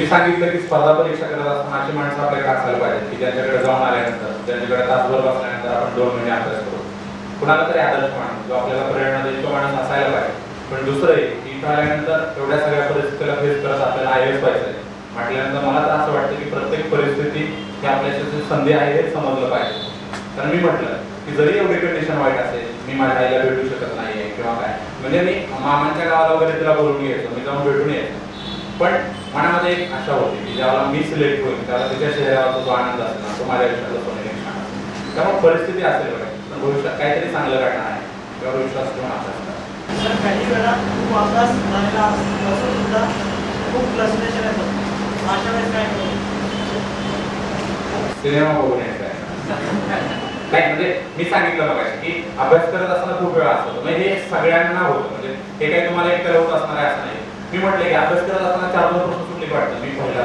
मी सांगितलं की स्पर्धा परीक्षा करत असताना अशी माणसं आपल्याकडे असायला पाहिजे की ज्यांच्याकडे जाऊन आल्यानंतर, ज्यांच्याकडे तासभर बसल्यानंतर आपण 2 महिने अभ्यास करू. कुणाला तरी आदर्श माणूस जो आपल्याला प्रेरणा देईल तो माणूस असायला पाहिजे. पण दुसरं आहे की इथं आल्यानंतर एवढ्या सगळ्या परिस्थितीला फेस करत आपल्याला IAS पाहिजे म्हटल्यानंतर मला तर असं वाटतं की प्रत्येक परिस्थिती ही आपल्यासाठी संधी आहे हे समजलं पाहिजे. कारण मी म्हटलं की जरी एवढी कंडिशन वाईट असेल, मी माझ्या आईला भेटू शकत नाहीये किंवा काय, म्हणजे मी मामांच्या गावाला वगैरे तिला बोलून घ्यायचो, मी जाऊन भेटून यायचो. पण मनामध्ये एक आशा होती की ज्यावेळेला मी सिलेक्ट होईल त्यावेळेला तिच्या शहराचा जो आनंद असेल ना तो माझ्या आयुष्यातला सोनेरी क्षण असेल. त्यामुळे परिस्थिती असेल बघा, पण भविष्यात काहीतरी चांगलं घडणार आहे त्यावर विश्वास ठेवून अभ्यास करा. सर, काही वेळा खूप अभ्यास झालेला असून सुद्धा खूप फ्रस्ट्रेशन येतं, अशा वेळेस काय करू? सिनेमा बघून यायचा नाही, म्हणजे मी सांगितलं बघा की अभ्यास करत असताना खूप वेळा असतो, म्हणजे हे सगळ्यांना होतं, म्हणजे हे काही तुम्हाला एकट्याला होत असणार आहे असं नाही. मी म्हटलं की अभ्यास करत असताना 4-2 प्रश्न सुटले वाटतं, मी पहिला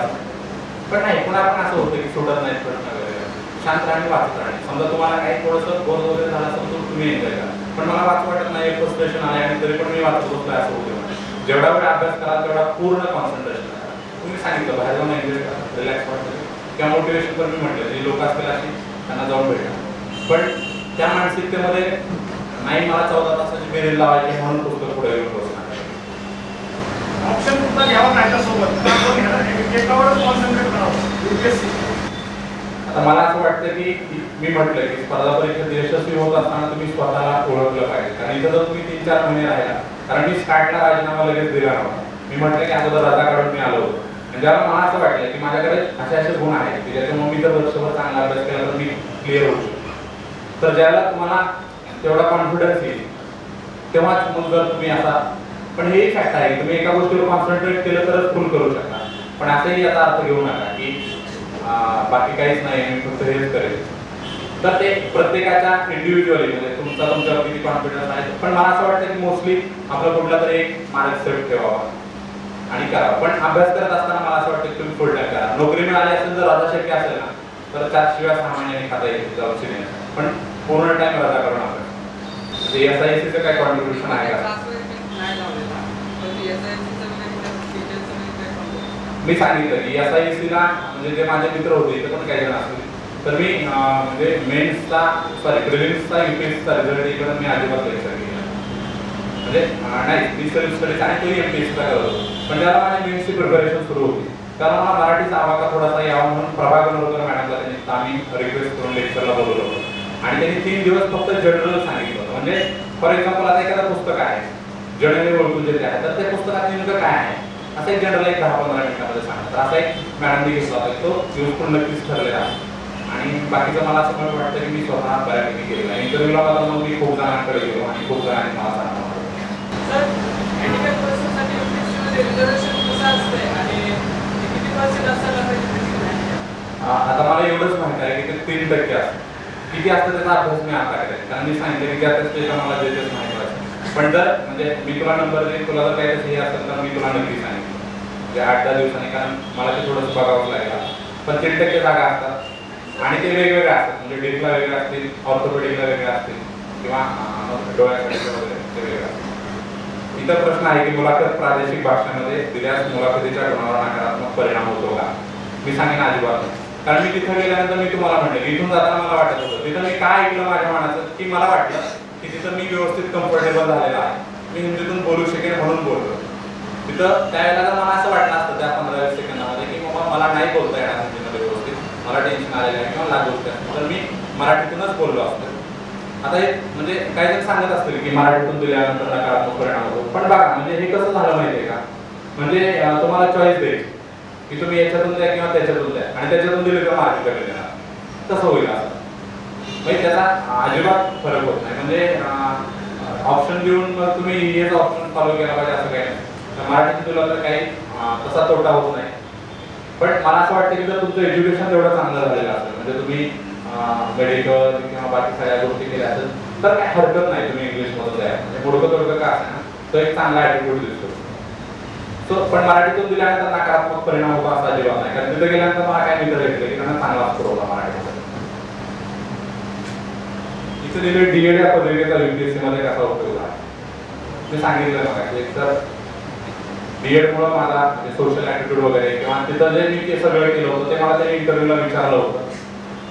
पण नाही, पुन्हा पण असं होतं की सोडत नाही प्रश्न वगैरे, शांत राहणे वाचत राहणे. समजा तुम्हाला काही थोडंसं बोर वगैरे झालं असेल तर तुम्ही एन्जॉय करा, पण मला वाचू वाटत नाही, फ्रस्ट्रेशन आले आणि तरी पण मी वाचत बसलोय असं होतं. जेवढा वेळ अभ्यास करा तेवढा पूर्ण कॉन्सन्ट्रेशन करा. तुम्ही सांगितलं बाहेर जाऊन एन्जॉय करा, रिलॅक्स वाटतं किंवा मोटिवेशन पण मी म्हटलं जे लोक असतील अशी त्यांना जाऊन भेटा. पण त्या मानसिकतेमध्ये नाही मला 14 तासाची बेरीज लावायची म्हणून पुस्तक पुढे येऊन बसणार. ऑप्शन कुठला घ्यावा त्याच्यासोबत एकावरच कॉन्सन्ट्रेट करावं UPSC. आता मला असं वाटतं की मी म्हटलं की स्पर्धा परीक्षेत यशस्वी होत असताना तुम्ही स्वतःला ओळखलं पाहिजे. कारण इथं जर तुम्ही 3-4 महिने राहिला, कारण मी स्टार्टला राजीनामा लगेच दिला नव्हता. मी म्हटलं की अगोदर रजा काढून मी आलो होतो. ज्याला मला असं वाटलं की माझ्याकडे असे गुण आहेत की ज्याच्यामुळे मी जर वर्षभर चांगला अभ्यास केला तर मी क्लिअर होऊ शकतो. तर ज्याला तुम्हाला तेवढा कॉन्फिडन्स येईल तेव्हाच मग जर तुम्ही असा, पण हेही फॅक्ट आहे तुम्ही एका गोष्टीवर कॉन्सन्ट्रेट केलं तरच फुल करू शकता. पण असंही याचा अर्थ घेऊ नका की बाकी काहीच नाही, मी फक्त हेच करेल. तर ते प्रत्येकाच्या इंडिव्हिज्युअली, म्हणजे तुमच्यावर किती कॉन्फिडन्स आहे. पण मला असं वाटतं की मोस्टली आपला कुठला तरी एक मार्ग सेट ठेवावा आणि करावा. पण अभ्यास करत असताना मला असं वाटतं की तुम्ही फुल टाइम करा. नोकरी मिळाली असेल जर रजा शक्य असेल ना तर 4 शिवाय 6 महिन्यांनी खाता येईल जाऊन सिनेमा, पण पूर्ण टाइम रजा करून अभ्यास. म्हणजे SISCचं काय कॉन्ट्रीब्युशन आहे का? मी सांगितलं की SISCला म्हणजे जे माझे मित्र होते ते पण काही जण असतील, तर मी म्हणजे मेन्सचा प्रिलिम्सचा UPSCचा रिझल्ट येईपर्यंत मी अजिबात लेक्चर केला म्हणजे नाही. मी सेल्फ स्टडीज आणि तोही MPSCचा करत होतो, पण त्याला माझी मेन्सची प्रिपरेशन सुरू होती. कारण मला मराठीचा आवाका थोडासा यावा म्हणून प्रभाकर मॅडमला त्यांनी आम्ही रिक्वेस्ट करून लेक्चरला बोलवलं होतं आणि त्यांनी 3 दिवस फक्त जनरल सांगितलं होतं. म्हणजे फॉर एक्झाम्पल आता एखादं पुस्तक आहे जनरली ओळखून जे आहे, तर त्या पुस्तकात नेमकं काय आहे असं एक जनरल 10-15 मिनिटामध्ये सांगतात. असा एक मॅडमने घेतला होता, तो युजफुल नक्कीच ठरलेला आहे. आणि बाकीचं मला असं पण वाटतं की मी स्वतः बऱ्यापैकी केलेलं आहे. इंटरव्ह्यूला मला मग मी खूप जणांकडे गेलो आणि खूप जणांनी मला सांगितलं. आता मला एवढंच माहिती आहे की ते 3% असतं. किती असतं त्याचा अभ्यास मी आता करेल, कारण मी सांगितलं की आता स्टेजला मला देतेच माहिती वाटतं. पण जर म्हणजे मी तुला नंबर देईन, तुला जर काही तसं हे असेल तर मी तुला नक्की सांगितलं म्हणजे 8-10 दिवसांनी, कारण मला ते थोडंसं बघावं लागेल. पण 3% जागा असतात आणि ते वेगवेगळे असतात, म्हणजे डीपला वेगळे असतील, ऑर्थोपेडिकला वेगळे असतील किंवा डोळ्यासाठी वगैरे ते वेगळे असतील. इतर प्रश्न आहे की मुलाखत प्रादेशिक भाषेमध्ये दिल्यास मुलाखतीच्या गुणावर नकारात्मक परिणाम होतो का? मी सांगेन अजिबात नाही. कारण मी तिथं गेल्यानंतर मी तुम्हाला म्हटलं इथून जाताना मला वाटत होतं, तिथं मी काय ऐकलं माझ्या मनाचं की मला वाटलं की तिथं मी व्यवस्थित कम्फर्टेबल झालेला आहे, मी हिंदीतून बोलू शकेन म्हणून बोललो. तिथं त्यावेळेला जर मला असं वाटलं असतं त्या 15-20 सेकंदामध्ये की बाबा मला नाही बोलता येणार हिंदीमध्ये व्यवस्थित, मला टेन्शन आलेलं आहे किंवा लाज गोष्ट असते, तर मी मराठीतूनच बोललो असतो. आता हे म्हणजे काही जण सांगत असतील की मराठीतून दिल्यानंतर नकारात्मक परिणाम होतो, पण बघा म्हणजे हे कसं झालं माहितीये का, म्हणजे तुम्हाला चॉईस द्यायची की तुम्ही याच्यातून द्या किंवा त्याच्यातून द्या आणि त्याच्यातून दिले तर मार्क कमी देणार, तसं होईल असं. म्हणजे त्याचा अजिबात फरक होत नाही. म्हणजे ऑप्शन देऊन मग तुम्ही हेच ऑप्शन फॉलो केला पाहिजे असं काही नाही. मराठीतून दिलं तर काही तसा तोटा होत नाही. पण मला असं वाटतं की जर तुमचं एज्युकेशन तेवढं चांगलं झालेलं असेल, म्हणजे तुम्ही मेडिकल किंवा बाकी सगळ्या गोष्टी केल्या असेल तर काही हरकत नाही तुम्ही इंग्लिशमधून द्या. म्हणजे मोडकं का असेल ना तो एक चांगला ॲटिट्यूड दिसतो. सो पण मराठीतून दिल्यानंतर नकारात्मक परिणाम होतो असा अजिबात नाही, कारण तिथे गेल्यानंतर मला काय मित्र भेटले की त्यांना चांगला पुरवला मराठीचा. इथे दिले DED या पदविकेचा UPSC मध्ये कसा उपयोग आहे ते सांगितलं बघा. एक तर डीएड मुळे माझा सोशल ऍटिट्यूड वगैरे किंवा तिथं जे मी ते सगळं केलं होतं ते मला त्यांनी इंटरव्ह्यूला विचारलं होतं.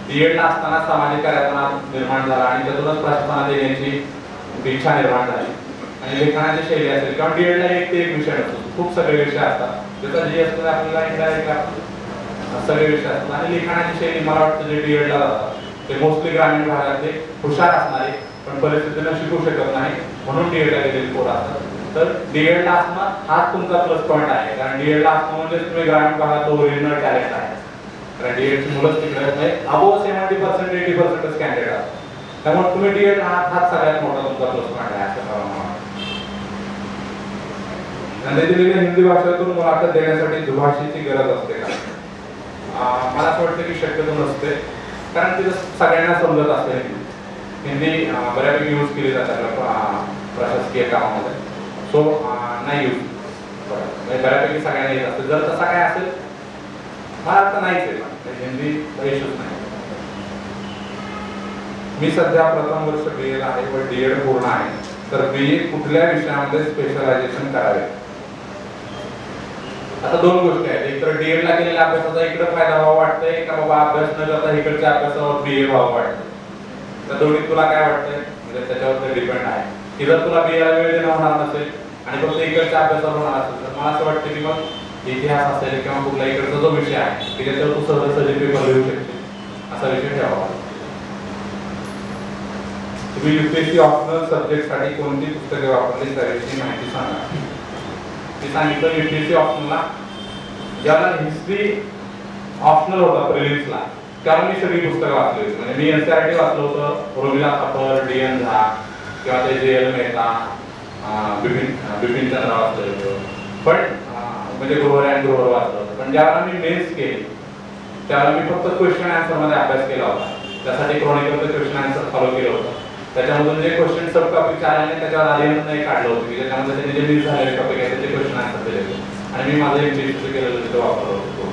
डीएडला असताना सामाजिक कार्याचा निर्माण झाला आणि त्यातूनच प्रशासनात येण्याची इच्छा निर्माण झाली. आणि लेखनाची शैली असेल किंवा डीएडला एक ते एक विषय नसतो, खूप सगळे विषय असतात. त्याचा जे असतं आपल्याला इंडायरेक्ट सगळे विषय असतात. आणि लिखाणाची शैली मला वाटतं जे डीएडला जातात ते मोस्टली ग्रामीण भागातले हुशार असणारे पण परिस्थितीनं शिकू शकत नाही म्हणून डीएडला गेलेले पोरं असतात. तर डीएडला असणं हाच तुमचा प्लस पॉईंट आहे. कारण डीएडला असणं म्हणजे तुम्ही ग्रामीण भागात ओरिजिनल टॅलेंट आहे. कारण डीएडची मुलंच तिकडे नाही, अबोव 70% 80% कॅन्डिडेट असतात. त्यामुळे तुम्ही डीएड हाच सगळ्यात मोठा तुमचा प्लस पॉईंट आहे असं मला वाटतं. आणि दिलेल्या हिंदी भाषेतून मुलाखत देण्यासाठी दुभाषेची गरज असते का? मला असं वाटतं की शक्यतो नसते. कारण तिथं सगळ्यांना समजत असते हिंदी बऱ्यापैकी यूज केली जातात प्रशासकीय कामामध्ये. सो नाही यूज बऱ्यापैकी सगळ्यांना येत असते. जर तसा काय असेल मला आता नाहीच आहे हिंदी इश्यूज नाही. मी सध्या प्रथम वर्ष BA आहे व डीएड पूर्ण आहे. तर BA कुठल्या विषयामध्ये स्पेशलायझेशन करावे? आता दोन गोष्टी आहेत. एक तर डीएड ला केलेल्या अभ्यासाचा इकडे फायदा व्हावा वाटतंय का बाबा अभ्यास न करता इकडच्या अभ्यासावर BA व्हावं वाटतंय. तर दोन्ही तुला काय वाटतंय म्हणजे त्याच्यावर ते डिपेंड आहे की जर तुला BA ला वेळ देणं होणार नसेल आणि फक्त इकडच्या अभ्यासावर होणार असेल तर मला असं वाटतं की मग इतिहास असेल किंवा कुठला इकडचा जो विषय आहे की ज्याच्यावर तू सहजासहजी पेपर लिहू शकते असा विषय ठेवावा. तुम्ही UPSC ऑप्शनल सब्जेक्ट साठी कोणती पुस्तके वापरली त्याविषयी माहिती सांगा. मी सांगितलं UPSC ऑप्शनलला ज्याला हिस्ट्री ऑप्शनल होता प्रिलिम्सला त्याला मी सगळी पुस्तकं वाचली होती. म्हणजे मी NCERT वाचलं होतं, रोमिला थापर, DN झा किंवा ते JL मेहता, बिपिन चंद्र वाचलं होतं. पण म्हणजे ग्रोव्हर अँड ग्रोव्हर वाचलं होतं. पण ज्यावेळेला मी मेन्स केली त्यावेळेला मी फक्त क्वेश्चन आन्सर मध्ये अभ्यास केला होता. त्यासाठी क्रॉनिकलचं क्वेश्चन आन्सर फॉलो केलं होतं. त्याच्यामधून जे क्वेश्चन सब टॉपिक आले त्याच्यावर आधीच नाही काढलं होतं की ज्याच्यामध्ये त्यांनी जे मिस झालेले टॉपिक आहेत त्याचे क्वेश्चन आन्सर दिले होते आणि मी माझं MPSC केलेलं तिथं वापरलं होतो.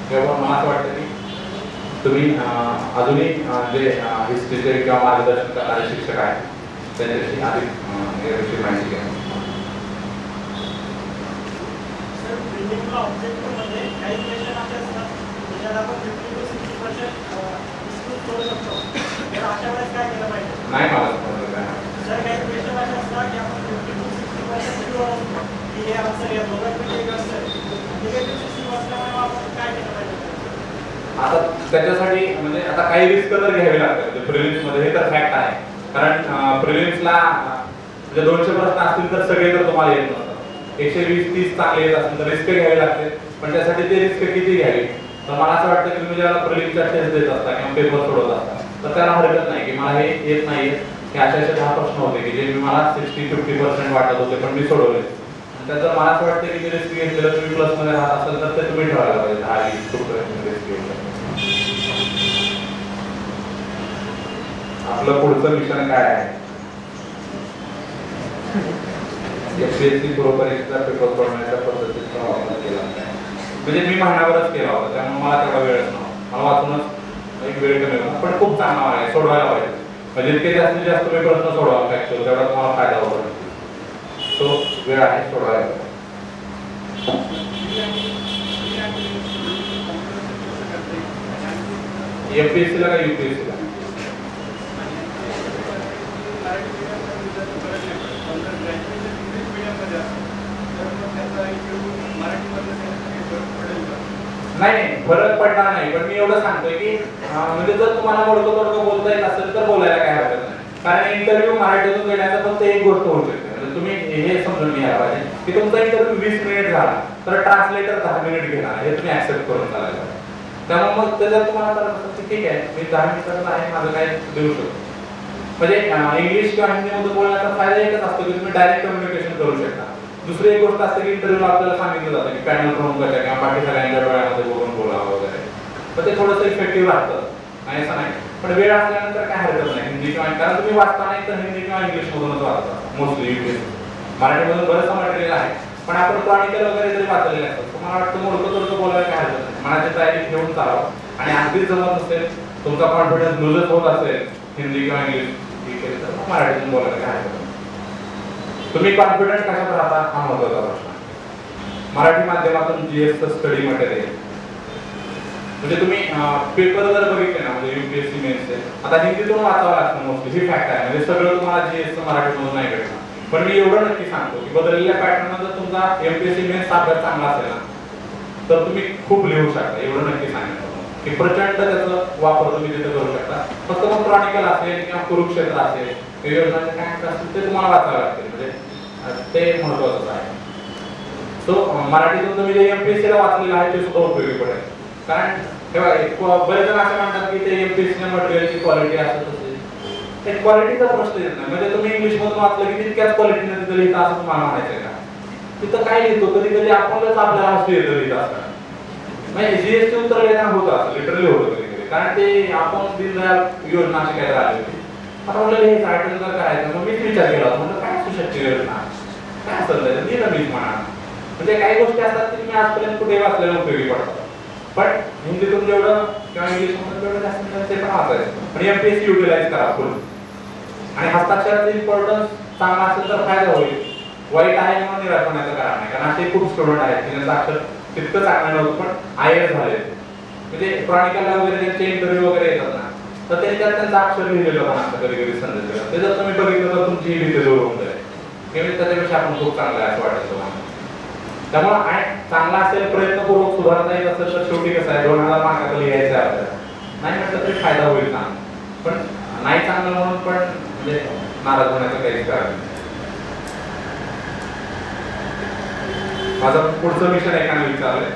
तेव्हा मला असं वाटतं की तुम्ही अजूनही जे हिस्ट्रीचे किंवा मार्गदर्शन करणारे शिक्षक आहेत त्यांच्याशी अधिक याविषयी माहिती घ्या. काही क्वेश्चन असे असतात ज्याला आपण 50 to 60% करू शकतो. तर अशा वेळेस काय केलं पाहिजे? नाही मला समजलं काय. सर काही क्वेश्चन असे असतात की आपण 50 to 60% शुअर असतो की हे आन्सर या दोघांपैकी एक आन्सर निगेटिव्ह सिस्टम असल्यामुळे आपण काय केलं पाहिजे? आता त्याच्यासाठी म्हणजे आता काही रिस्क तर घ्यावी लागते. म्हणजे प्रिलिम्स मध्ये हे तर फॅक्ट आहे. कारण प्रिलिम्सला म्हणजे 200 प्रश्न असतील तर सगळे तर तुम्हाला येत नसतात. 120-30 चांगले येत असतील तर रिस्क घ्यावी लागते. पण त्यासाठी ते रिस्क किती घ्यावी तर मला असं वाटतं की तुम्ही ज्याला प्रिलिम्सचा टेस्ट देत असता किंवा पेपर सोडवत असता तर त्याला हरकत नाही की मला हे येत नाही की अशा 10 प्रश्न होते की जे मला 60-50% वाटत होते पण मी सोडवले. त्याचं मला असं वाटतं की ते रिस्क घेतलेलं तुम्ही प्लस मध्ये राहत असेल तर ते तुम्ही ठेवायला पाहिजे. 10-20% रिस्क घेतलं. आपलं पुढचं मिशन काय आहे? FPSC पूर्वपरीक्षेचा पेपर सोडवण्याच्या पद्धतीचा वापर केला म्हणजे मी महिनाभरच केला होता त्यामुळे मला तेवढा वेळच नव्हता. मला वाचूनच एक वेळ कमी होता पण खूप चांगला आहे सोडवायला पाहिजे. म्हणजे जितके जास्तीत जास्त तुम्ही प्रश्न सोडवा फॅक्चुअल तेवढा तुम्हाला फायदा होतो. तो वेळ आहे सोडवायला. FPSC ला का UPSC ला? नाही फरक पडणार नाही. पण मी एवढं सांगतोय की म्हणजे जर तुम्हाला मोडकं तोडकं बोलता येत असेल तर बोलायला काय हरकत नाही. कारण इंटरव्ह्यू मराठीतून देण्याचा फक्त एक गोष्ट होऊ शकते. म्हणजे तुम्ही हे समजून घ्यायला पाहिजे की तुमचा इंटरव्ह्यू 20 मिनिट झाला तर ट्रान्सलेटर 10 मिनिट घेणार हे तुम्ही ऍक्सेप्ट करून चालायला. त्यामुळे मग त्याच्यात तुम्हाला तर ठीक आहे मी 10 मिनिटात आहे माझं काय देऊ शकतो. म्हणजे इंग्लिश किंवा हिंदीमध्ये बोलण्याचा फायदा एकच असतो की तुम्ही डायरेक्ट कम्युनिकेशन करू शकता. दुसरी एक गोष्ट असते की इंटरव्ह्यूला आपल्याला सांगितलं जातं की पॅनल प्रमुखाच्या किंवा बाकी सगळ्यांच्या डोळ्यामध्ये बघून बोलावं वगैरे तर ते थोडंसं इफेक्टिव्ह राहतं. नाही असं नाही पण वेळ असल्यानंतर काय हरकत नाही हिंदी किंवा कारण तुम्ही वाचता नाही तर हिंदी किंवा इंग्लिश मधूनच वाचता मोस्टली. मराठीमधून बरंचसं मटेरियल आहे पण आपण क्रॉनिकल वगैरे जरी वाचलेले असतात तर मला वाटतं मोडकं तोडकं बोलायला काय हरकत नाही. मनाची तयारी घेऊन चालावं आणि अगदीच जमत नसेल तुमचा कॉन्फिडन्स लूजच होत असेल हिंदी किंवा इंग्लिश केली तर मराठीतून बोलायला काय हरकत नाही. तुम्ही कॉन्फिडंट कशात राहता हा महत्त्वाचा प्रश्न. मराठी माध्यमातून जीएसचं स्टडी मटेरियल, म्हणजे तुम्ही पेपर जर बघितले ना, म्हणजे UPSC मेन्सचे आता हिंदीतून वाचावं लागतं मोस्टली, ही फॅक्ट आहे. म्हणजे सगळं तुम्हाला जीएसचं मराठीमधून नाही भेटणार. पण मी एवढं नक्की सांगतो की बदललेल्या पॅटर्न जर तुमचा MPSC मेन्स अभ्यास चांगला असेल ना, तर तुम्ही खूप लिहू शकता. एवढं नक्की सांगितलं की प्रचंड त्याचा वापर तुम्ही तिथे करू शकता. फक्त मग क्रॉनिकल असेल किंवा कुरुक्षेत्र असेल, योजनाचे काय असतील ते तुम्हाला वाचावं लागतील, म्हणजे ते महत्वाचं आहे. तो मराठीतून तुम्ही जे MPSC ला वाचलेलं आहे ते सुद्धा उपयोगी पडेल. कारण तेव्हा बरेच जण असं म्हणतात की ते MPSC मटेरियलची क्वालिटी असत असेल, ते क्वालिटीचा प्रश्न येत नाही. म्हणजे तुम्ही इंग्लिश मधून वाचलं की तितक्याच क्वालिटीने तिथं लिहिता असं तुम्हाला म्हणायचं का? तिथं काय लिहितो कधी कधी आपणच आपल्याला हसू येतं लिहित असताना. म्हणजे जीएसटी उत्तर लिहिताना होतं असं, लिटरली होतं कधी कधी. कारण ते आपण दीनदयाल योजना अशी काय राहिली होती, आता म्हणलं हे आयटम जर करायचं, मग मीच विचार केला होता, म्हणलं काय असू शकते योजना, काय असेल लिहिलं मीच म्हणा. म्हणजे काही गोष्टी असतात की तुम्ही आजपर्यंत कुठे वाचलेल्या उपयोगी पडतात, पण हिंदीतून जेवढं किंवा इंग्लिशमधून जेवढं जास्त ते पण वाचायचं. पण MPSC युटिलाइज करा फुल. आणि हस्ताक्षराचं इम्पॉर्टन्स चांगला असेल तर फायदा होईल. वाईट आहे म्हणून निराश होण्याचं कारण नाही. कारण असे खूप स्टुडंट आहेत की ज्यांचं अक्षर तितकं चांगलं नव्हतं पण IAS झाले, म्हणजे क्रॉनिकलला वगैरे त्यांचे इंटरव्ह्यू वगैरे येतात ना, तर त्याच्यात त्यांचं अक्षर लिहिलेलं पण असतं कधी कधी संदेश. ते जर तुम्ही बघितलं तर तुमची भीती दूर होऊन जाईल. त्याच्यापेक्षा आपण खूप चांगलं आहे असं वाटतं तुम्हाला. त्यामुळे चांगला असेल, प्रयत्नपूर्वक सुधारता येत असेल तर शेवटी कसं आहे 2000 मार्काचं लिहायचं आहे आपल्याला. नाही म्हटलं तरी फायदा होईल चांगला, पण नाही चांगलं म्हणून पण म्हणजे नाराज होण्याचं काहीच कारण नाही. माझं पुढचं मिशन एकाने विचारलंय,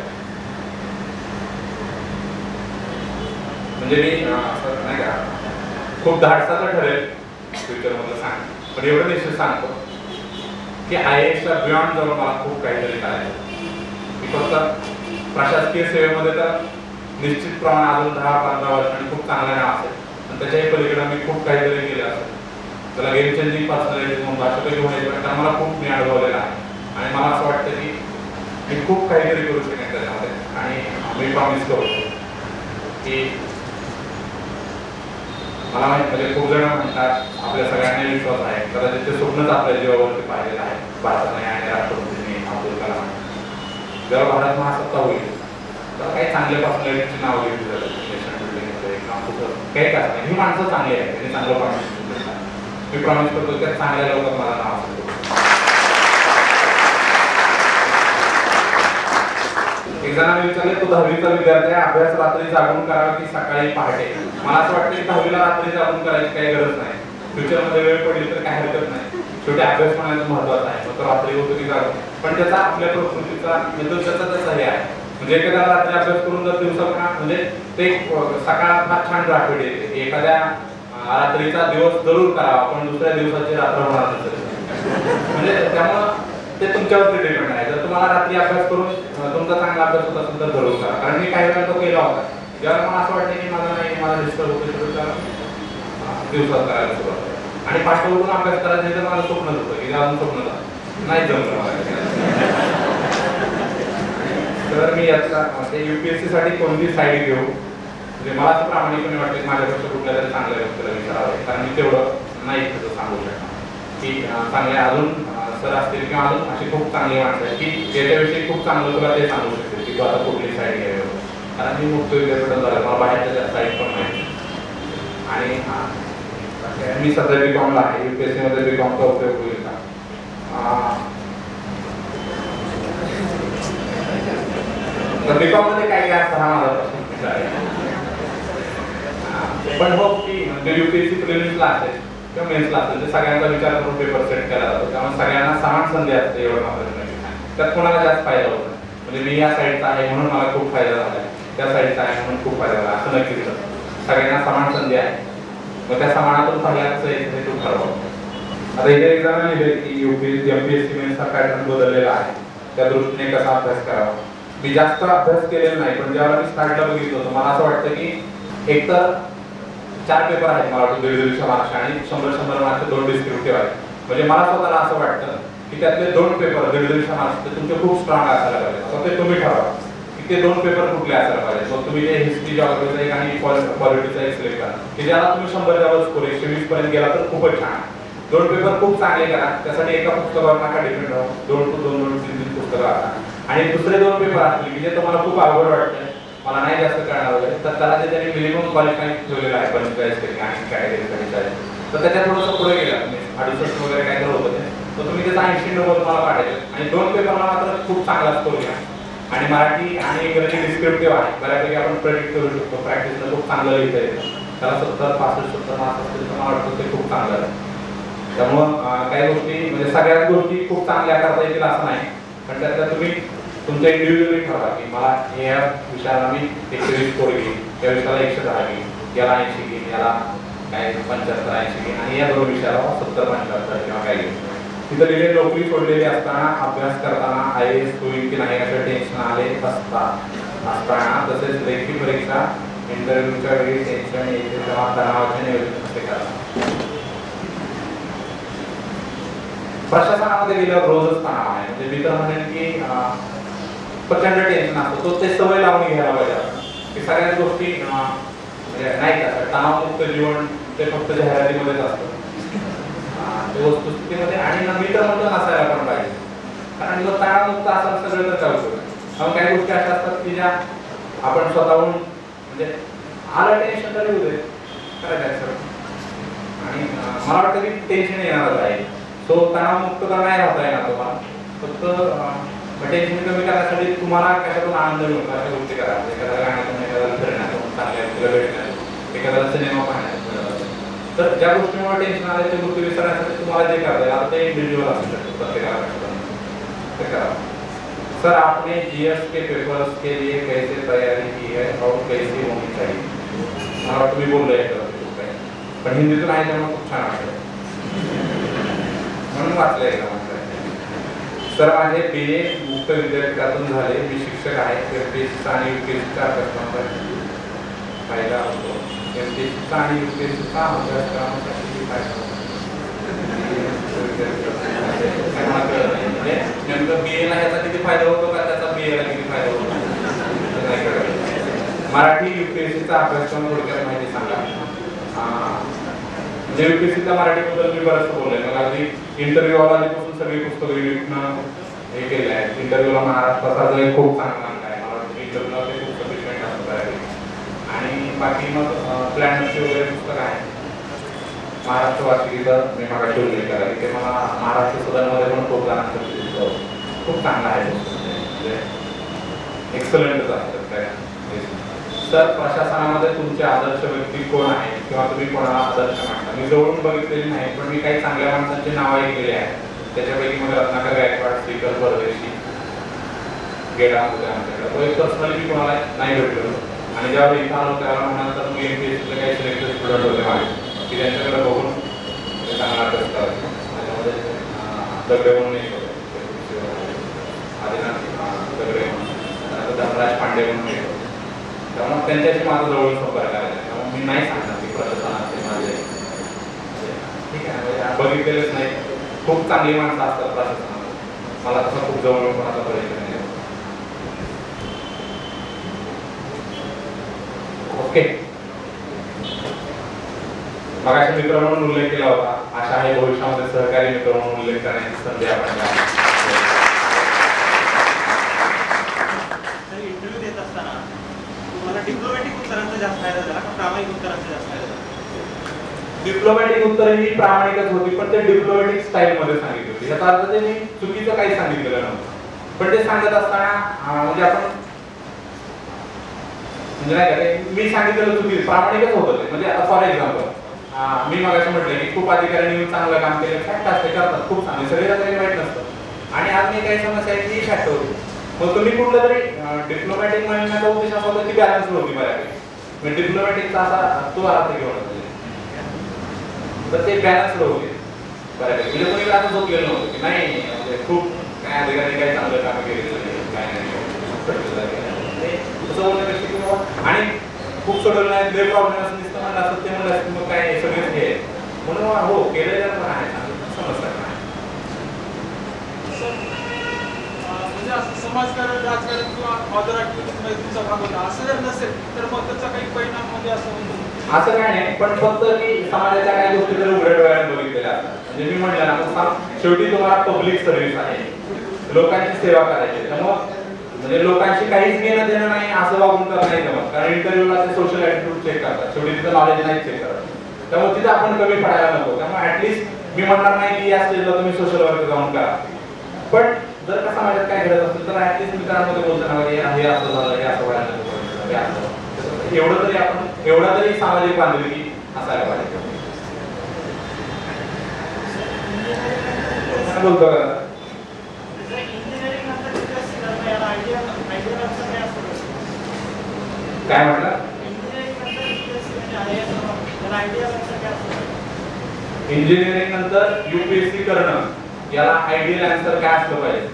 म्हणजे मी असं नाही का खूप धाडसाचं ठरेल फ्युचर मधलं सांग, पण एवढं निश्चित सांगतो की IASच्या बियॉन्ड जाऊन मला खूप काहीतरी करायचं. मी फक्त प्रशासकीय सेवेमध्ये तर निश्चित प्रमाणात अजून 10-15 वर्षांनी खूप चांगलं नाव असेल, पण त्याच्याही पलीकडे मी खूप काहीतरी केलं असेल. त्याला गेम चेंजिंग पर्सनॅलिटी म्हणून अशा काही होण्याची, कारण मला खूप मी अनुभवलेला आहे. आणि मला असं वाटतं की मी खूप काहीतरी करू शकेन त्याच्यामध्ये. आणि मी प्रॉमिस करतो की मला म्हणजे खूप जण म्हणतात, आपल्या सगळ्यांना विश्वास आहे, कदाचित ते स्वप्नच आपल्या जीवावरती पाहिलेलं आहे भारताने आणि राष्ट्रपतींनी अब्दुल कलाम. जेव्हा भारत महासत्ता होईल तर काही चांगल्या पर्सनॅलिटीची नावं घेतली जातात नेशन बिल्डिंगमध्ये किंवा कुठं काही काय नाही. ही माणसं चांगली आहेत, त्यांनी चांगलं प्रॉमिस देतात. मी प्रॉमिस करतो त्या चांगल्या लोकांना मला नाव असतो. एक जणांनी विचारले, तो 10वीचा विद्यार्थी आहे, अभ्यास रात्री जागून करावा की सकाळी पहाटे? मला असं वाटतं की 10वीला रात्री जागून करायची काही गरज नाही. फ्युचरमध्ये वेळ पडली तर काही हरकत नाही. शेवटी अभ्यास म्हणायचं महत्वाचं आहे, मग तो रात्री होतो की जागून. पण त्याचा आपल्या प्रकृतीचा त्याचा हे आहे, म्हणजे एखाद्याला रात्री अभ्यास करून जर दिवसा म्हणजे ते सकाळ फार छान ग्राफिट येते. एखाद्या रात्रीचा दिवस जरूर करावा पण दुसऱ्या दिवसाची रात्र होणार नसेल. म्हणजे त्यामुळं ते तुमच्यावरती डिपेंड आहे. जर तुम्हाला रात्री अभ्यास करून तुमचा चांगला अभ्यास होत असेल तर जरूर करा. कारण मी काही वेळा तो केला होता, जेव्हा मला असं वाटतं की मला डिस्टर्ब होते दिवसात करायला सुरुवात. आणि पाठवून उठून अभ्यास करायचं हे तर मला स्वप्नच होतं की अजून स्वप्न नाही जमलं मला. तर मी याचा UPSC साठी कोणती साईड घेऊ, म्हणजे मला असं प्रामाणिकपणे वाटतं की माझ्यापेक्षा कुठल्या तरी चांगल्या व्यक्तीला विचारावं. कारण मी तेवढं नाही तसं सांगू शकणार की चांगल्या अजून सर असतील किंवा अजून अशी खूप चांगली माणसं आहेत की त्याच्याविषयी खूप चांगलं तुला ते सांगू शकतील की तू आता कुठली साईड घ्यावी. कारण मी मुक्त विद्यापीठात झालं, मला बाहेरच्या साईड पण नाही. आणि मी सध्या BComला आहे. UPSC मध्ये BComचा उपयोग होईल का? तर BCom मध्ये काय काय असतं हा माझा प्रश्न आहे. पण हो की म्हणजे UPSC प्रिलिम्सला असेल किंवा मेन्सला असेल ते सगळ्यांचा विचार करून पेपर सेट केला जातो. त्यामुळे सगळ्यांना समान संधी असते. एवढं मात्र त्यात कोणाला जास्त फायदा होतो. म्हणजे मी या साईडचा आहे म्हणून मला खूप फायदा झाला, त्या साईडचा आहे म्हणून खूप फायदा झाला असं नक्कीच नसतं. सगळ्यांना समान संधी आहे, मग त्या समानातून पहिल्याच हे तू ठरवा. आता इथे एक जण लिहिले की MPSC मेन्सचा पॅटर्न बदललेला आहे, त्या दृष्टीने कसा अभ्यास करावा. मी जास्त अभ्यास केलेला नाही, पण ज्यावेळेला मी स्टार्टला बघितलं होतं मला असं वाटतं की एक तर 4 पेपर आहेत मला वाटतं 150 मार्क्स आणि 100 मार्क्स 2 डिस्क्रिप्टिव्ह आहेत. म्हणजे मला स्वतःला असं वाटतं की त्यातले 2 पेपर 150 मार्क्स ते तुमचे खूप स्ट्रॉंग असायला पाहिजे. आता ते तुम्ही ठरवा की ते 2 पेपर कुठले असायला पाहिजे. मग तुम्ही ते हिस्ट्री जॉग्राफीचा एक आणि पॉलिटिक्सचा एक सिलेक्ट करा की ज्याला तुम्ही 100 द्यावा स्कोर 120 पर्यंत गेला तर खूपच छान. 2 पेपर खूप चांगले करा, त्यासाठी एका पुस्तकावर नका डिपेंड राहू. 2 to 2 3 पुस्तकं वाचा. आणि दुसरे 2 पेपर असतील की जे तुम्हाला खूप अवघड वाटतं, मला नाही जास्त कळणार वगैरे, तर त्याला जे त्यांनी मिनिमम क्वालिफाईंग ठेवलेलं आहे 45 आणि कॅटेगरी, तर त्याच्यात थोडंसं पुढे गेला तुम्ही 68 वगैरे काय तर होतं ते, तर तुम्ही त्याचा 80-90 मला काढायचं आणि 2 पेपरला मात्र खूप चांगला स्कोर घ्या. आणि मराठी आणि इंग्रजी डिस्क्रिप्टिव्ह आहे, बऱ्यापैकी आपण प्रेडिक्ट करू शकतो, प्रॅक्टिसला खूप चांगलं लिहिता येतं. त्याला 70-65-70 मार्क्स असतील तर मला वाटतं ते खूप चांगलं आहे. त्यामुळं काही गोष्टी म्हणजे सगळ्याच गोष्टी खूप चांगल्या करता येतील असं नाही, पण त्यातल्या तुम्ही तुमच्या इंडिव्हिज्युअली ठरवा की मला या विषयाला मी 120 स्कोर घेईन, या विषयाला 110 घेईन, याला 80 घेईन, याला काय 75-80 घेईन आणि या 2 विषयाला 70-75 किंवा काय घेईन. तिथं लिहिले नोकरी सोडलेली असताना, अभ्यास करताना IAS होईल की नाही असं टेन्शन आले असताना, तसेच लेखी परीक्षा इंटरव्ह्यूच्या वेळी टेन्शन येते तेव्हा तणावाचे नियोजन कसे करा. प्रशासनामध्ये गेल्यावर रोजच तणाव आहे, म्हणजे मी तर म्हणेन की प्रचंड टेन्शन असतो, तो ते सवय लावून घ्यायला पाहिजे की सगळ्याच गोष्टी म्हणजे नाही का तणावमुक्त जीवन ते फक्त जाहिरातीमध्येच असतं, ते वस्तुस्थितीमध्ये. आणि मी तर म्हणतो नसायला पण पाहिजे, कारण जर तणावमुक्त असाल सगळं तर काय होतं. काही गोष्टी अशा असतात की ज्या आपण स्वतःहून म्हणजे आलं टेन्शन तरी होते करायचं, आणि मला वाटतं की टेन्शन येणारच आहे. तो तणावमुक्त तर नाही राहता येणार तुम्हाला, फक्त टेन्शन कमी करण्यासाठी तुम्हाला कशातून आनंद मिळतो अशा गोष्टी करा. एखाद्या गाण्यातून, एखाद्याला फिरण्यातून, चांगल्या तुला भेटण्यात, एखाद्याला सिनेमा पाहण्यात. तर ज्या गोष्टीमुळे टेन्शन आले ते गोष्टी विसरण्यासाठी तुम्हाला जे करता येईल, आता ते इंडिव्हिज्युअल असू शकतो प्रत्येकाला, ते करा. सर आपने GS के पेपर्स के लिए कैसे तैयारी की है और कैसी होनी चाहिए. मला वाटतं मी बोललो आहे पण हिंदीतून आहे त्यामुळे खूप छान वाटतं म्हणून वाचलंय का. सर माझे BA मुक्त विद्यापीठातून झाले, मी शिक्षक आहे. MPSCचा आणि UPSCचा अभ्यासक्रमासाठी फायदा होतो. MPSCचा आणि UPSCचा अभ्यासक्रमासाठी फायदा होतो. नेमकं BA ला याचा किती फायदा होतो का त्याचा BA ला किती फायदा होतो नाही कळलं. मराठी UPSCचा अभ्यासक्रम थोडक्यात माहिती सांगा. म्हणजे UPSCच्या मराठीबद्दल मी बरंच बोललोय, मला अगदी इंटरव्ह्यू आल्यापासून सगळी पुस्तकं विकणं हे केलं आहे. इंटरव्ह्यूला महाराष्ट्राचा जो खूप चांगला अंक आहे, मला वाटतं इंटरव्ह्यूला ते खूप सफिशियंट असतं आहे. आणि बाकी मग प्लॅनर्सची वगैरे पुस्तकं आहे. महाराष्ट्र वार्षिकीचा मी मागाशी उल्लेख केला की ते मला महाराष्ट्र सदनमध्ये पण खूप जणांचं दिसतं, खूप चांगलं आहे, म्हणजे एक्सलंटच असतं काय. सर प्रशासनामध्ये तुमचे आदर्श व्यक्ती कोण आहेत किंवा तुम्ही कोणाला आदर्श मानता. मी जवळून बघितलेली नाही, पण मी काही चांगल्या माणसांची नावं ऐकलेली आहेत. त्याच्यापैकी मग रत्नाकर गायकवाड, श्रीकर परदेशी, गेडा होते आमच्याकडे. तो एक पर्सनली मी कोणाला नाही भेटलो, आणि ज्यावेळी इथं आलो त्याला म्हणाल मी MPSCचे काही सिलेक्टेड स्टुडंट होते माझे की त्यांच्याकडे बघून चांगला अभ्यास करायचा. त्याच्यामध्ये दगडे म्हणून एक होते, आदिनाथ दगडे म्हणून, त्यानंतर धनराज पांडे म्हणून एक होते. त्यामुळे त्यांच्याशी माझा जवळ संपर्क आहे. त्यामुळे मी नाही सांगणार की प्रशासनाचे माझे ठीक आहे, म्हणजे बघितलेलेच नाही. खूप चांगली माणसं असतात प्रशासनात, मला तसा खूप जवळ कोणाचा परिचय नाही. ओके, मगाशी मित्र म्हणून उल्लेख केला होता, आशा आहे भविष्यामध्ये सहकारी मित्र म्हणून उल्लेख करण्याची संधी आपण इंटरव्ह्यू देत असताना तुम्हाला डिप्लोमॅटिक उत्तरांचा जास्त फायदा झाला का प्रामाणिक उत्तरांचा जास्त फायदा झाला? डिप्लोमॅटिक उत्तर ही प्रामाणिकच होती, पण ते डिप्लोमॅटिक स्टाईल मध्ये सांगितली होती. याचा अर्थ ते मी चुकीचं काही सांगितलेलं नव्हतं, पण ते सांगत असताना म्हणजे आपण म्हणजे नाही का मी सांगितलेलं चुकीचं प्रामाणिकच होतं ते. म्हणजे फॉर एक्झाम्पल मी मगाशी म्हटलं की खूप अधिकाऱ्यांनी चांगलं काम केलं, फॅक्ट असते, करतात खूप चांगले, सगळ्याला काही वाईट नसतं. आणि आज मी काही समस्या आहे की फॅक्ट होती, मग तुम्ही कुठलं तरी डिप्लोमॅटिक म्हणण्याचा उद्देश असा होता की बॅलन्स होती बऱ्यापैकी. म्हणजे डिप्लोमॅटिकचा असा तो अर्थ घेऊन तर ते बॅलन्स होते बऱ्यापैकी. म्हणजे कोणी असं झोपलेलं नव्हतं की नाही म्हणजे खूप काय अधिकारी काही चांगलं काम केलेलं नाही, काय नाही तसं बोलण्यापेक्षा किंवा आणि खूप सोडवलं नाही लय प्रॉब्लेम असं दिसतं म्हणलं असं ते म्हणलं असतं मग काय सगळेच हे म्हणून हो केलेलं पण आहे समजतात नाही. म्हणजे असं समाजकारण, राजकारण किंवा अदर ऍक्टिव्हिटीजमध्ये तुमचा भाग होता असं जर नसेल तर मग त्याचा काही परिणाम म्हणजे असं होतो असं काय नाही, पण फक्त की समाजाच्या काही गोष्टी जर उघड्या डोळ्याने बघितलेल्या असतात. म्हणजे मी म्हटलं ना शेवटी तुम्हाला पब्लिक सर्व्हिस आहे, लोकांची सेवा करायची, त्यामुळं म्हणजे लोकांशी काहीच घेणं देणं नाही असं वागून तर नाही जमत, कारण इंटरव्ह्यूला ते सोशल ॲटिट्यूड चेक करतात, शेवटी तिथं नॉलेज नाही चेक करत. त्यामुळे तिथं आपण कमी पडायला नको. त्यामुळे ऍटलीस्ट मी म्हणणार नाही की या स्टेजला तुम्ही सोशल वर्क जाऊन करा, पण जर का समाजात काय घडत असेल तर ऍटलीस्ट मित्रांमध्ये बोलताना हे असं झालं, हे असं व्हायला नको, हे असं एवढं तरी आपण एवढा तरी सामाजिक बांधिलकी असायला पाहिजे. बोलतो का काय म्हटलं? इंजिनिअरिंग नंतर UPSC करणं याला आयडियल आन्सर काय असलं पाहिजे?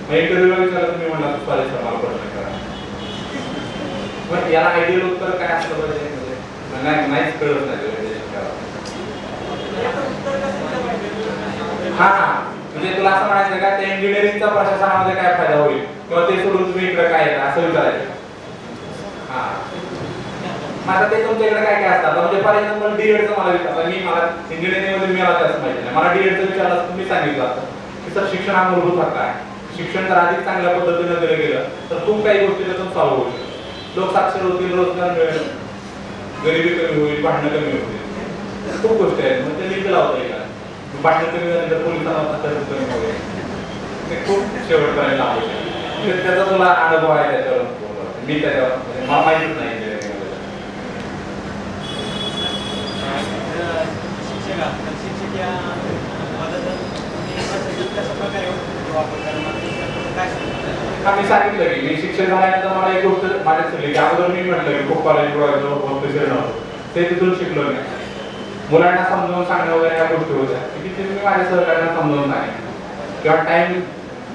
इंटरव्ह्यूला विचारलं तुम्ही म्हणला सॉरी सर मला प्रश्न करा, पण याला आयडियल उत्तर काय असलं पाहिजे? म्हणजे नाहीच कळत नाही. हा म्हणजे तुला असं म्हणायचं का त्या इंजिनिअरिंगचा प्रशासनामध्ये काय फायदा होईल किंवा ते सोडून तुम्ही इकडे काय येतं असं विचारायचं. हा आता ते तुमच्याकडे काय काय असतात म्हणजे फॉर एक्झाम्पल डीएडचं मला विचारलं, मला इंजिनिअरिंगमध्ये मी मला त्याच माहिती नाही, मला डीएडचं विचारलं असतं तुम्ही सांगितलं असतं की सर शिक्षण हा मूलभूत हक्क आहे, शिक्षण जर अधिक चांगल्या पद्धतीने दिलं गेलं तर खूप काही गोष्टी त्यातून सॉल्व्ह होऊ शकतात, लोक साक्षर होतील, रोजगार मिळेल, गरिबी कमी होईल, भांडणं कमी होतील, खूप गोष्टी आहेत. मग ते लिंक लावता येईल, भांडणं कमी झाली तर पोलिसांना कमी होईल, ते खूप शेवटपर्यंत लावू. त्याचा तुला अनुभव आहे त्याच्यावर, मी त्याच्यावर मला माहितीच नाही. मी सांगितलं की मी शिक्षण झाल्यानंतर मला एक गोष्ट माझ्या सगळी की अगोदर मी म्हटलं की खूप कॉलेज ऑफिसर नव्हतं, ते तिथून शिकलो मी. मुलांना समजावून सांगणं वगैरे या गोष्टी होत्या की तिथे मी माझ्या सहकार्यांना समजावून सांगितलं किंवा टाइम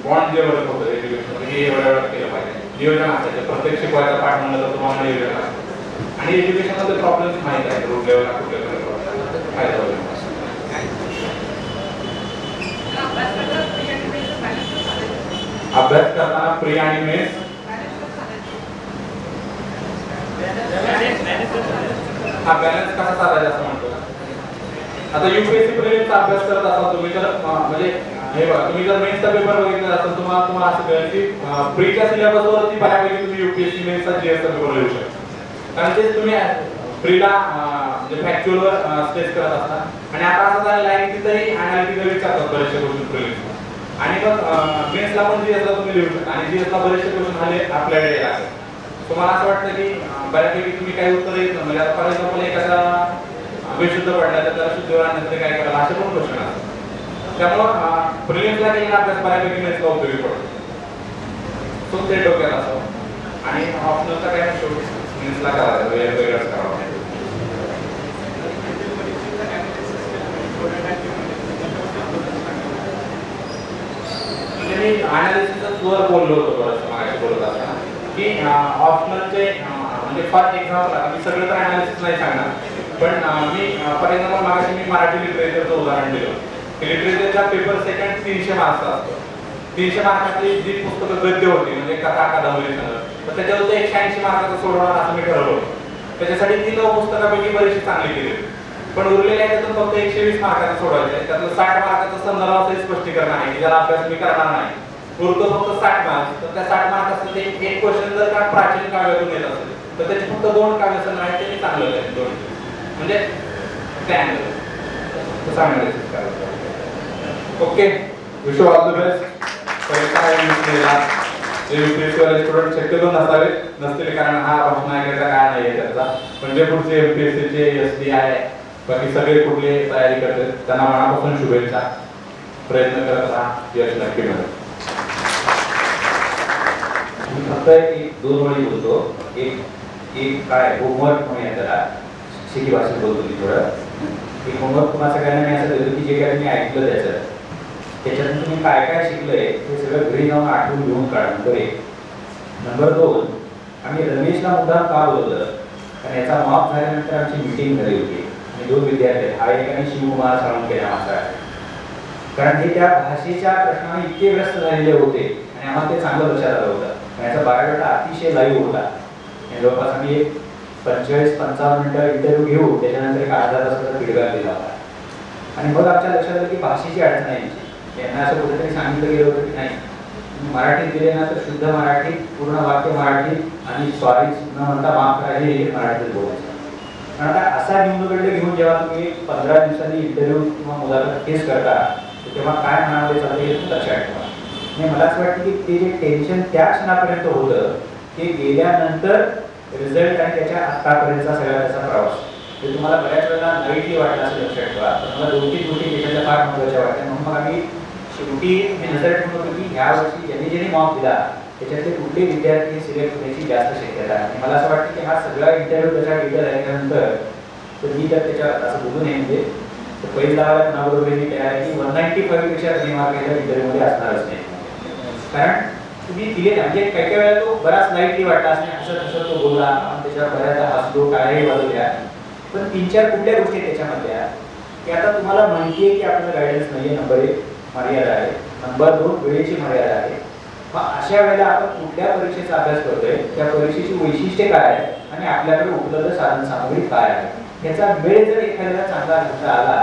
बॉन्ड जे वर्क होतं एज्युकेशन हे एवढं केलं पाहिजे, नियोजन असायचं, प्रत्येक शिकवायचा पाठ म्हणलं तर तुम्हाला नियोजन असतं आणि एज्युकेशनमध्ये प्रॉब्लेम्स माहीत आहेत रोड लेवलला कुठे फायदा होईल. अभ्यास करताना प्री आणि मेस हा बॅलन्स कसा साधायचा असं म्हणतो. आता UPSC प्रिलिमचा अभ्यास करत असाल तुम्ही तर म्हणजे हे बघा तुम्ही जर मेन्सचा पेपर बघितला असेल तुम्हाला असं कळेल की प्रीच्या सिलेबसवरती बऱ्यापैकी तुम्ही UPSC मेन्सचा GS चा पेपर लिहू शकता, कारण तेच तुम्ही प्रीला म्हणजे फॅक्च्युअलवर स्ट्रेस करत असता आणि आता असं झालेलं आहे की तिथेही अनालिटिकल विचारतात बरेचसे क्वेश्चन प्रिलिम्स आणि मग मेन्सला पण GS ला तुम्ही लिहू शकता आणि GS ला बरेचसे क्वेश्चन आले अप्लाइड यायला लागले. तुम्हाला असं वाटतं की बऱ्यापैकी तुम्ही काही उत्तर येत म्हणजे आता फॉर एक्झाम्पल एखादा बेशुद्ध पडला तर त्याला शुद्ध राहण्यासाठी काय करायला असे पण क्वेश्चन असतात. त्यामुळं प्रिलिम्सला केलेला अभ्यास बऱ्यापैकी मेन्सला उपयोगी पडतो, तो ते डोक्यात असावं आणि ऑप्शनलचा काय नसतो मेन्सला करायचं वेगळंच करावं. मी अनालिसिसच वर बोललो होतो बरंच मागाशी बोलत असताना की ऑप्शनलचे म्हणजे फॉर एक्झाम्पल मी सगळं तर अनालिसिस नाही सांगणार, पण मी फॉर एक्झाम्पल मागाशी मी मराठी लिटरेचरचं उदाहरण दिलं. लिटरेचरचा पेपर सेकंड 300 मार्क्सचा असतो. 300 मार्कातली जी पुस्तकं गद्य होती म्हणजे कथा कादंबरी संदर्भ तर त्याच्यावर 180 मार्काचं सोडवणार असं मी ठरवलं होतं. त्याच्यासाठी 3 पुस्तकापैकी बरीचशी चांगली केली, पण उरलेल्या त्यातून फक्त 120 मार्काचं सोडवायचं आहे. त्यातलं 60 मार्काचं संदर्भाचं स्पष्टीकरण आहे की ज्याला अभ्यास मी करणार नाही, उरतो फक्त 60 मार्क्स. तर त्या 60 मार्काचं ते एक क्वेश्चन जर का प्राचीन काव्यातून येत असेल तर त्याचे फक्त 2 काव्यसंग्रह आहेत, ते चांगलं आहे 2 म्हणजे त्या अनालिसिस करायचं. Okay, wish you all the best. परीक्षा UPSC वाले स्टुडंट शक्यतो नसतील कारण हा प्रश्न ऐकायचा काय नाही आहे त्याचा, पण जे पुढचे MPSC चे SDI बाकी सगळे कुठले तयारी करतात त्यांना मनापासून शुभेच्छा. प्रयत्न करत राहा, यश नक्की मिळेल. मी फक्त एक 2 ओळी बोलतो. एक काय होमवर्क म्हणूया त्याला शिकी भाषेत बोलतो मी थोडं. एक होमवर्क तुम्हाला सगळ्यांना मी असं देतो की जे काही मी ऐकलं त्याच्यातून तुम्ही काय काय शिकलंय ते सगळं घरी जाऊन आठवून घेऊन काढा. नंबर 1. नंबर 2, आम्ही रमेशला मुद्दाम का बोलवलं कारण याचा माफ झाल्यानंतर आमची मीटिंग झाली होती आणि 2 विद्यार्थी हा एक आणि शिवकुमार साळुंखे नावाचा आहे. कारण हे त्या भाषेच्या प्रश्नाने इतके ग्रस्त झालेले होते आणि आम्हाला ते चांगलं लक्षात आलं होतं. याचा बायोडाटा अतिशय लाईव्ह होता आणि जवळपास आम्ही एक 45-55 मिनिटं इंटरव्ह्यू घेऊ त्याच्यानंतर एक अर्धा तासाचा फीडबॅक दिला होता आणि मग आमच्या लक्षात आलं की भाषेची अडचण आहे. यांना असं कुठेतरी सांगितलं गेलं होतं की नाही मराठीत दिले ना तर शुद्ध मराठी, पूर्ण वाक्य मराठी आणि सॉरी न म्हणता माफ करा हे मराठीत बोलायचं. कारण आता असा निवडणुकीकडे घेऊन जेव्हा तुम्ही 15 दिवसांनी इंटरव्ह्यू किंवा मुलाखत फेस करता तेव्हा काय मनामध्ये चालतं हे लक्षात ठेवा. आणि मला असं वाटतं की ते जे टेन्शन त्या क्षणापर्यंत होतं ते गेल्यानंतर रिझल्ट आणि त्याच्या आतापर्यंतचा सगळा त्याचा प्रवास ते तुम्हाला बऱ्याच वेळेला लाईटली वाटलं असं लक्षात ठेवा. तर मला 2-3 गोष्टी त्याच्यातल्या फार महत्त्वाच्या वाटल्या. म्हणून मग आम्ही शेवटी मी नजर ठेवून होतो की ह्या वर्षी ज्यांनी मॉक दिला त्याच्यातले कुठले विद्यार्थी सिलेक्ट होण्याची जास्त शक्यता आहे. मला असं वाटतं की हा सगळा इंटरव्ह्यू त्याच्या डिटेल ऐकल्यानंतर तर मी तर त्याच्या असं बोलू नये म्हणजे पहिली लावायला कुणाबरोबर मी तयार आहे की 195 पेक्षा कमी मार्क याच्या इंटरव्ह्यूमध्ये असणारच नाही. कारण तुम्ही दिले म्हणजे काही वेळेला तो बराच लाईटली वाटला असणे हसत तो बोलला आपण त्याच्यावर बऱ्याचदा हसलो टाळ्याही वाजवल्या. पण 3-4 कुठल्या गोष्टी त्याच्यामधल्या की आता तुम्हाला माहिती आहे की आपल्याला गायडन्स नाही आहे. नंबर 1 मर्यादा आहे, नंबर 2 वेळेची मर्यादा आहे. मग अशा वेळेला आपण कुठल्या परीक्षेचा अभ्यास करतोय त्या परीक्षेची वैशिष्ट्ये काय आहे आणि आपल्याकडे उपलब्ध साधन सामग्री काय आहे याचा वेळ जर एखाद्याला चांगला घेता आला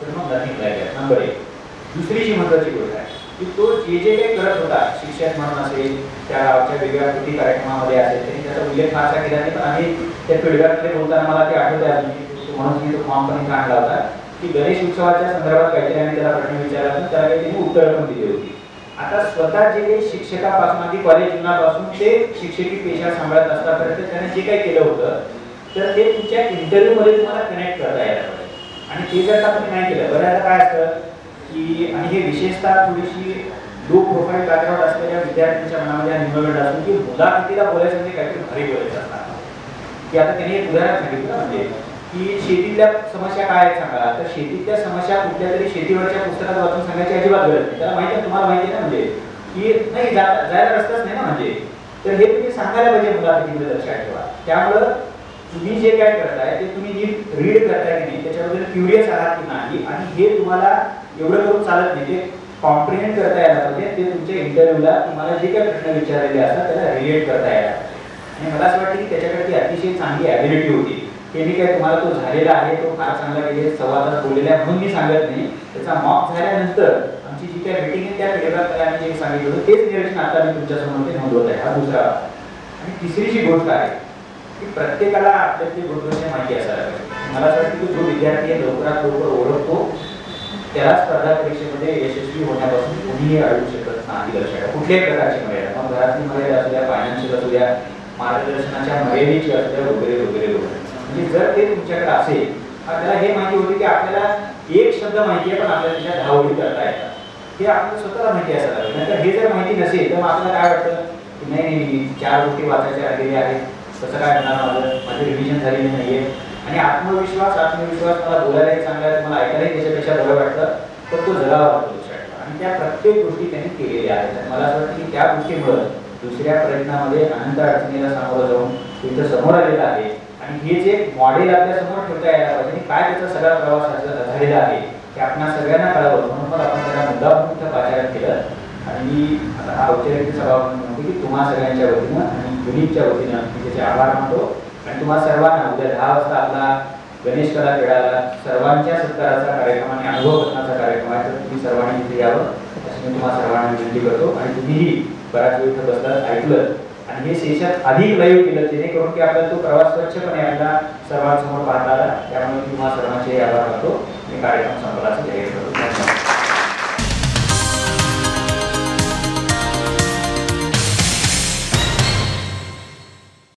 तर मग नथिंग लाईक. नंबर 1. दुसरी जी महत्त्वाची गोष्ट आहे की तो जे काही करत होता शिक्षक म्हणून असेल त्या गावच्या वेगळ्या कृती कार्यक्रमामध्ये असेल त्यांनी त्याचा उल्लेख फारसा केला नाही. पण आम्ही त्या फीडबॅकमध्ये बोलताना मला ते आठवत आहे अजून म्हणून मी तो फॉर्म पण आणला होता की गणेश उत्सवाच्या संदर्भात काहीतरी आम्ही त्याला प्रश्न विचारला होता त्याला काही त्यांनी उत्तरं पण दिली होती. आता स्वतः जे काही शिक्षकापासून अगदी कॉलेज जीवनापासून ते शिक्षकी पेशा सांभाळत असतापर्यंत त्याने जे काही केलं होतं तर ते तुमच्या इंटरव्ह्यूमध्ये तुम्हाला कनेक्ट करता यायला पाहिजे. आणि ते जर का तुम्ही नाही केलं बऱ्याचदा काय असतं की आणि हे विशेषतः थोडीशी लो प्रोफाईल बॅकग्राऊंड असलेल्या विद्यार्थ्यांच्या मनामध्ये निवडलेलं असतो की मुलाखतीला बोलायचं म्हणजे काहीतरी भारी बोलायचं असणार की आता त्यांनी एक उदाहरण सांगितलं म्हणजे की शेतीतल्या समस्या काय आहेत सांगा तर शेतीतल्या समस्या कुठल्या तरी शेतीवरच्या पुस्तकात वाचून सांगायची अजिबात गरज नाही. त्याला माहिती आहे तुम्हाला माहिती आहे ना म्हणजे की नाही जायला रस्ताच नाही ना म्हणजे तर हे तुम्ही सांगायला पाहिजे मुलाखतीमध्ये लक्षात ठेवा. त्यामुळं तुम्ही जे काय करताय ते तुम्ही नीट रीड करताय की नाही त्याच्याबद्दल क्युरियस आहात की नाही आणि हे तुम्हाला एवढं करून चालत नाही ते कॉम्प्रिहेंड करता यायला पाहिजे. ते तुमच्या इंटरव्ह्यूला तुम्हाला जे काही प्रश्न विचारलेले असतात त्याला रिलेट करता यायला पाहिजे. आणि मला असं वाटतं की त्याच्याकडे ती अतिशय चांगली ॲबिलिटी होती. हे मी काय तुम्हाला तो झालेला आहे तो फार चांगला गेले 1.25 तास बोललेला आहे म्हणून मी सांगत नाही. त्याचा मॉक झाल्यानंतर आमची जी काय मीटिंग आहे त्या फीडबॅकमध्ये आम्ही जे सांगितलं होतं तेच निरीक्षण आता मी तुमच्यासमोर ते नोंदवत आहे. हा दुसरा. आणि तिसरी जी गोष्ट आहे की प्रत्येकाला आपल्यातली गोष्टी माहिती असायला पाहिजे. मला असं वाटतं की जो विद्यार्थी आहे लवकरात लवकर ओळखतो त्याला स्पर्धा परीक्षेमध्ये यशस्वी होण्यापासून कोणीही अडवू शकत नाही. लक्षात कुठल्याही प्रकारची मर्यादा मग घरातली मर्यादा असू द्या फायनान्शियल असू द्या मार्गदर्शनाच्या मर्यादेची असू द्या वगैरे वगैरे वगैरे. म्हणजे जर ते तुमच्याकडे असेल त्याला हे माहिती होते की आपल्याला एक शब्द माहिती आहे पण आपल्याला त्याच्या 10 ओळी करता येतात हे आपल्याला स्वतःला माहिती असायला पाहिजे. नाहीतर हे जर माहिती नसेल तर मग आपल्याला काय वाटतं की नाही 4 गोष्टी वाचायच्या राहिलेल्या आहेत तसं काय होणार माझी रिव्हिजन झालेली नाही आहे. आणि आत्मविश्वास मला बोलायलाही चांगला आहे मला ऐकायलाही त्याच्यापेक्षा बरं वाटतं तर तो जगावा लागतो लक्षात. आणि त्या प्रत्येक गोष्टी त्यांनी केलेल्या आहेत. मला असं वाटतं की त्या गोष्टीमुळं दुसऱ्या प्रयत्नामध्ये अनंत अडचणीला सामोरं जाऊन तिथं समोर आलेलं आहे. आणि हे जे मॉडेल आपल्या समोर ठेवता यायला पाहिजे काय त्याचा सगळा प्रवास झालेला आहे हे आपल्या सगळ्यांना कळावं म्हणून मग आपण त्याला मुद्दाम इथं पाचारण केलं. आणि मी आता हा औपचारिक सभा म्हणतो की तुम्हा सगळ्यांच्या वतीनं आणि युनिटच्या वतीनं मी त्याचे आभार मानतो. आणि तुम्हा सर्वांना उद्या 10 वाजता आपला गणेश कला क्रीडाला सर्वांच्या सत्काराचा कार्यक्रम आणि अनुभव करण्याचा कार्यक्रम आहे तर तुम्ही सर्वांनी इथे यावं अशी मी तुम्हा सर्वांना विनंती करतो. आणि तुम्हीही बऱ्याच वेळ इथं बसलात ऐकलं आणि हे सेशन अधिक लाईव्ह केलं जेणेकरून की आपल्याला तो प्रवास स्वच्छपणे आपला सर्वांसमोर पाहता आला. त्यामुळे तुम्हा सर्वांचे आभार मानतो. मी कार्यक्रम संपलाचं जाहीर करतो.